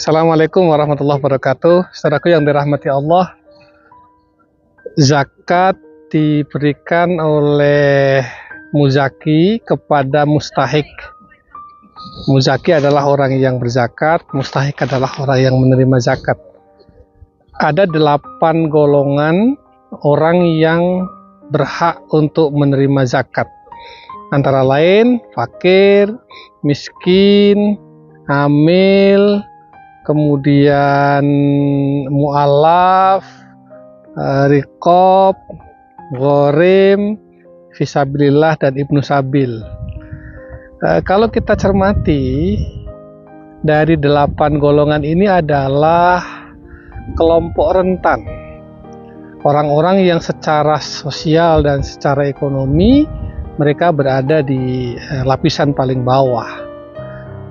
Assalamualaikum warahmatullahi wabarakatuh. Saudaraku yang dirahmati Allah, zakat diberikan oleh muzaki kepada mustahik. Muzaki adalah orang yang berzakat, mustahik adalah orang yang menerima zakat. Ada 8 golongan orang yang berhak untuk menerima zakat. Antara lain fakir, miskin, hamil, kemudian mu'alaf, riqab, ghorim, fisabilillah, dan ibnu sabil. Kalau kita cermati, dari 8 golongan ini adalah kelompok rentan, orang-orang yang secara sosial dan secara ekonomi mereka berada di lapisan paling bawah.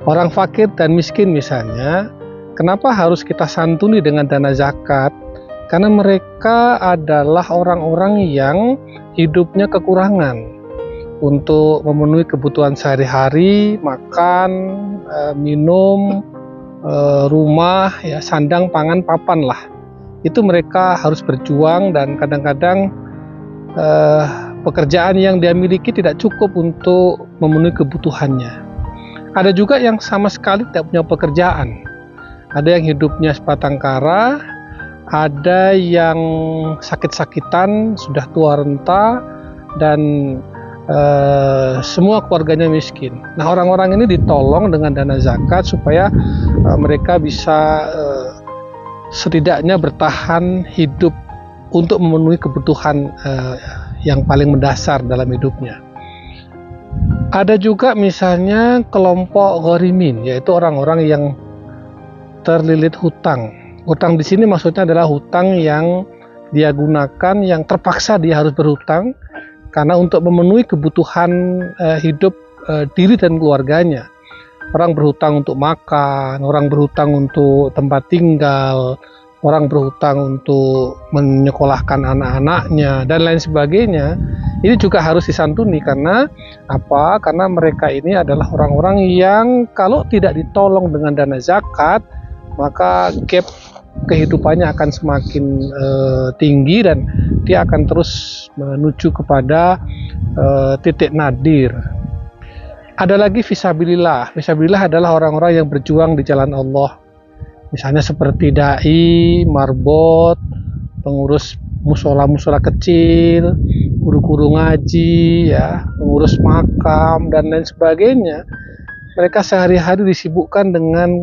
Orang fakir dan miskin misalnya, kenapa harus kita santuni dengan dana zakat? Karena mereka adalah orang-orang yang hidupnya kekurangan untuk memenuhi kebutuhan sehari-hari, makan, minum, rumah, ya, sandang, pangan, papan lah. Itu mereka harus berjuang, dan kadang-kadang pekerjaan yang dia miliki tidak cukup untuk memenuhi kebutuhannya. Ada juga yang sama sekali tidak punya pekerjaan. Ada yang hidupnya sebatang kara, ada yang sakit-sakitan, sudah tua renta, dan semua keluarganya miskin. Nah, orang-orang ini ditolong dengan dana zakat supaya mereka bisa setidaknya bertahan hidup untuk memenuhi kebutuhan yang paling mendasar dalam hidupnya. Ada juga misalnya kelompok ghorimin, yaitu orang-orang yang terlilit hutang. Hutang di sini maksudnya adalah hutang yang dia gunakan, yang terpaksa dia harus berhutang karena untuk memenuhi kebutuhan hidup diri dan keluarganya. Orang berhutang untuk makan, orang berhutang untuk tempat tinggal, orang berhutang untuk menyekolahkan anak-anaknya, dan lain sebagainya. Ini juga harus disantuni karena apa? Karena mereka ini adalah orang-orang yang kalau tidak ditolong dengan dana zakat, maka gap kehidupannya akan semakin tinggi, dan dia akan terus menuju kepada titik nadir. Ada lagi fisabilillah. Fisabilillah adalah orang-orang yang berjuang di jalan Allah. Misalnya seperti dai, marbot, pengurus musola-musola kecil, guru-guru ngaji, ya, pengurus makam, dan lain sebagainya. Mereka sehari-hari disibukkan dengan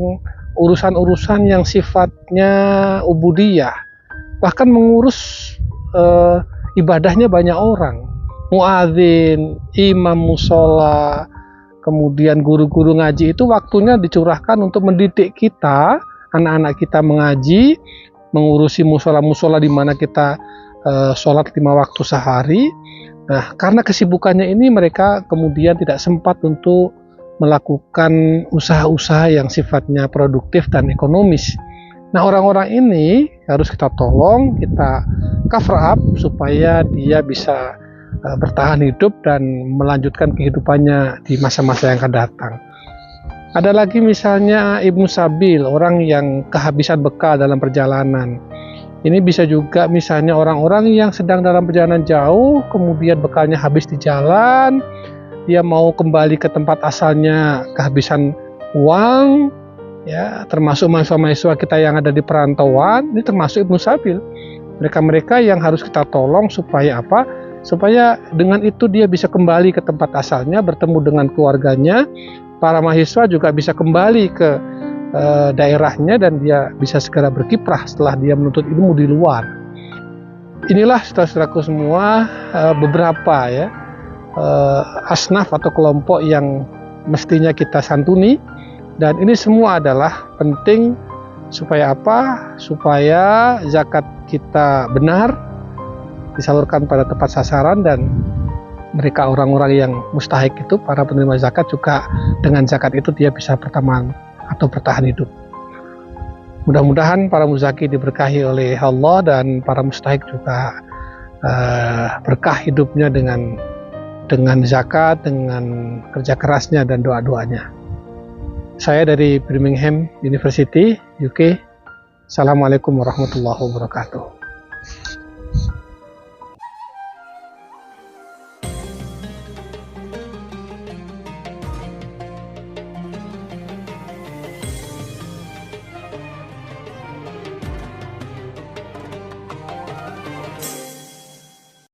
urusan-urusan yang sifatnya ubudiyah, bahkan mengurus ibadahnya banyak orang, muadzin, imam musola, kemudian guru-guru ngaji. Itu waktunya dicurahkan untuk mendidik kita, anak-anak kita mengaji, mengurusi musola-musola di mana kita sholat 5 waktu sehari. Nah, karena kesibukannya ini mereka kemudian tidak sempat untuk melakukan usaha-usaha yang sifatnya produktif dan ekonomis. Nah, orang-orang ini harus kita tolong, kita cover up supaya dia bisa bertahan hidup dan melanjutkan kehidupannya di masa-masa yang akan datang. Ada lagi misalnya ibnu sabil, orang yang kehabisan bekal dalam perjalanan. Ini bisa juga misalnya orang-orang yang sedang dalam perjalanan jauh, kemudian bekalnya habis di jalan, dia mau kembali ke tempat asalnya kehabisan uang, ya, termasuk mahasiswa-mahasiswa kita yang ada di perantauan, ini termasuk ibnu sabil. Mereka-mereka yang harus kita tolong supaya apa? Supaya dengan itu dia bisa kembali ke tempat asalnya, bertemu dengan keluarganya. Para mahasiswa juga bisa kembali ke daerahnya, dan dia bisa segera berkiprah setelah dia menuntut ilmu di luar. Inilah saudara-saudaraku semua beberapa, ya, asnaf atau kelompok yang mestinya kita santuni, dan ini semua adalah penting supaya apa? Supaya zakat kita benar, disalurkan pada tepat sasaran, dan mereka orang-orang yang mustahik itu, para penerima zakat, juga dengan zakat itu dia bisa bertahan hidup. Mudah-mudahan para muzaki diberkahi oleh Allah, dan para mustahik juga berkah hidupnya dengan zakat, dengan kerja kerasnya dan doa-doanya. Saya dari Birmingham University, UK. Assalamualaikum warahmatullahi wabarakatuh.